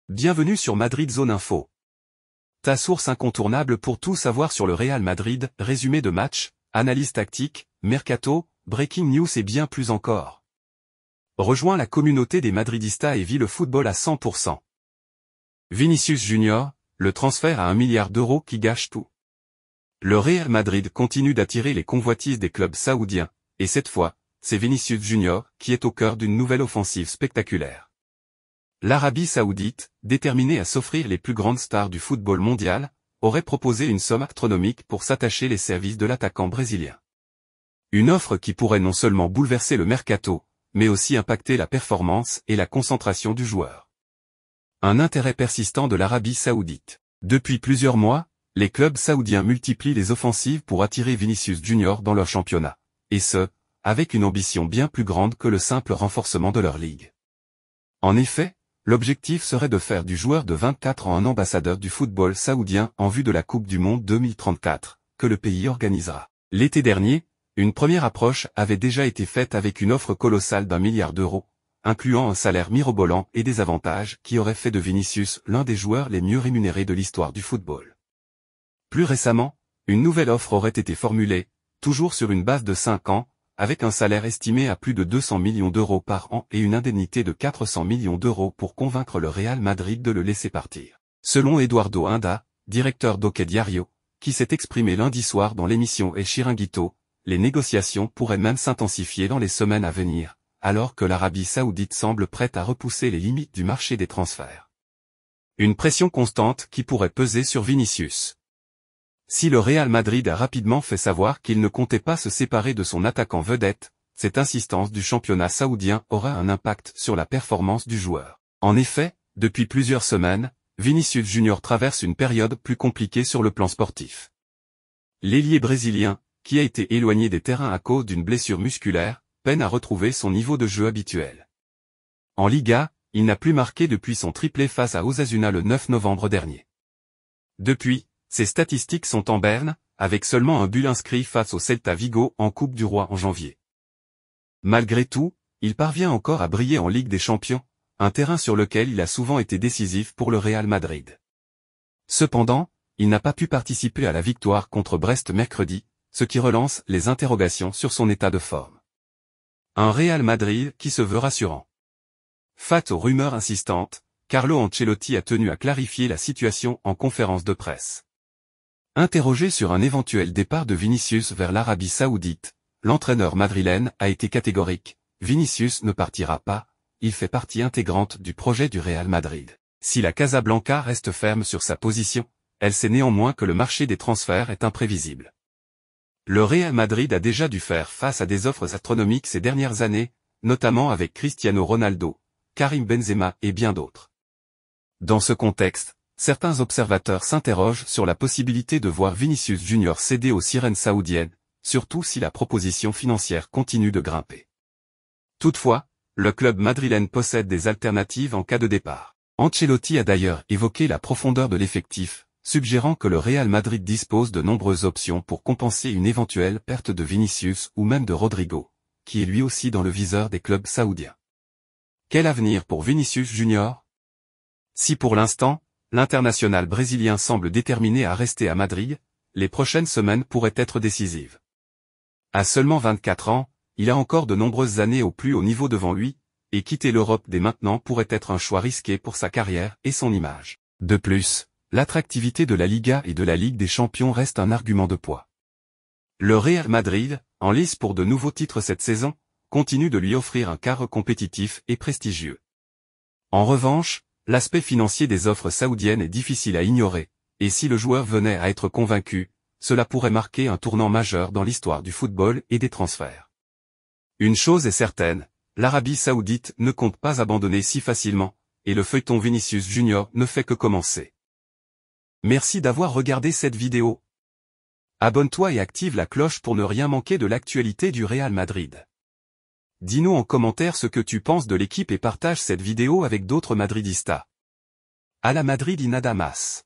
Bienvenue sur Madrid Zone Info. Ta source incontournable pour tout savoir sur le Real Madrid, résumé de match, analyse tactique, mercato, breaking news et bien plus encore. Rejoins la communauté des Madridistas et vis le football à 100%. Vinicius Junior, le transfert à 1 milliard d'euros qui gâche tout. Le Real Madrid continue d'attirer les convoitises des clubs saoudiens, et cette fois, c'est Vinicius Junior qui est au cœur d'une nouvelle offensive spectaculaire. L'Arabie Saoudite, déterminée à s'offrir les plus grandes stars du football mondial, aurait proposé une somme astronomique pour s'attacher les services de l'attaquant brésilien. Une offre qui pourrait non seulement bouleverser le mercato, mais aussi impacter la performance et la concentration du joueur. Un intérêt persistant de l'Arabie Saoudite. Depuis plusieurs mois, les clubs saoudiens multiplient les offensives pour attirer Vinicius Junior dans leur championnat, et ce, avec une ambition bien plus grande que le simple renforcement de leur ligue. En effet, l'objectif serait de faire du joueur de 24 ans un ambassadeur du football saoudien en vue de la Coupe du Monde 2034, que le pays organisera. L'été dernier, une première approche avait déjà été faite avec une offre colossale d'1 milliard d'euros, incluant un salaire mirobolant et des avantages qui auraient fait de Vinicius l'un des joueurs les mieux rémunérés de l'histoire du football. Plus récemment, une nouvelle offre aurait été formulée, toujours sur une base de 5 ans, avec un salaire estimé à plus de 200 millions d'euros par an et une indemnité de 400 millions d'euros pour convaincre le Real Madrid de le laisser partir. Selon Eduardo Inda, directeur d'Ok Diario, qui s'est exprimé lundi soir dans l'émission El Chiringuito, les négociations pourraient même s'intensifier dans les semaines à venir, alors que l'Arabie Saoudite semble prête à repousser les limites du marché des transferts. Une pression constante qui pourrait peser sur Vinicius. Si le Real Madrid a rapidement fait savoir qu'il ne comptait pas se séparer de son attaquant vedette, cette insistance du championnat saoudien aura un impact sur la performance du joueur. En effet, depuis plusieurs semaines, Vinicius Junior traverse une période plus compliquée sur le plan sportif. L'ailier brésilien, qui a été éloigné des terrains à cause d'une blessure musculaire, peine à retrouver son niveau de jeu habituel. En Liga, il n'a plus marqué depuis son triplé face à Osasuna le 9 novembre dernier. Depuis, ses statistiques sont en berne, avec seulement un but inscrit face au Celta Vigo en Coupe du Roi en janvier. Malgré tout, il parvient encore à briller en Ligue des Champions, un terrain sur lequel il a souvent été décisif pour le Real Madrid. Cependant, il n'a pas pu participer à la victoire contre Brest mercredi, ce qui relance les interrogations sur son état de forme. Un Real Madrid qui se veut rassurant. Face aux rumeurs insistantes, Carlo Ancelotti a tenu à clarifier la situation en conférence de presse. Interrogé sur un éventuel départ de Vinicius vers l'Arabie Saoudite, l'entraîneur madrilène a été catégorique, Vinicius ne partira pas, il fait partie intégrante du projet du Real Madrid. Si la Casablanca reste ferme sur sa position, elle sait néanmoins que le marché des transferts est imprévisible. Le Real Madrid a déjà dû faire face à des offres astronomiques ces dernières années, notamment avec Cristiano Ronaldo, Karim Benzema et bien d'autres. Dans ce contexte, certains observateurs s'interrogent sur la possibilité de voir Vinicius Junior céder aux sirènes saoudiennes, surtout si la proposition financière continue de grimper. Toutefois, le club madrilène possède des alternatives en cas de départ. Ancelotti a d'ailleurs évoqué la profondeur de l'effectif, suggérant que le Real Madrid dispose de nombreuses options pour compenser une éventuelle perte de Vinicius ou même de Rodrigo, qui est lui aussi dans le viseur des clubs saoudiens. Quel avenir pour Vinicius Junior ? Si pour l'instant, l'international brésilien semble déterminé à rester à Madrid, les prochaines semaines pourraient être décisives. À seulement 24 ans, il a encore de nombreuses années au plus haut niveau devant lui, et quitter l'Europe dès maintenant pourrait être un choix risqué pour sa carrière et son image. De plus, l'attractivité de la Liga et de la Ligue des Champions reste un argument de poids. Le Real Madrid, en lice pour de nouveaux titres cette saison, continue de lui offrir un cadre compétitif et prestigieux. En revanche, l'aspect financier des offres saoudiennes est difficile à ignorer, et si le joueur venait à être convaincu, cela pourrait marquer un tournant majeur dans l'histoire du football et des transferts. Une chose est certaine, l'Arabie Saoudite ne compte pas abandonner si facilement, et le feuilleton Vinicius Junior ne fait que commencer. Merci d'avoir regardé cette vidéo. Abonne-toi et active la cloche pour ne rien manquer de l'actualité du Real Madrid. Dis-nous en commentaire ce que tu penses de l'équipe et partage cette vidéo avec d'autres madridistas. A la Madrid y nada más.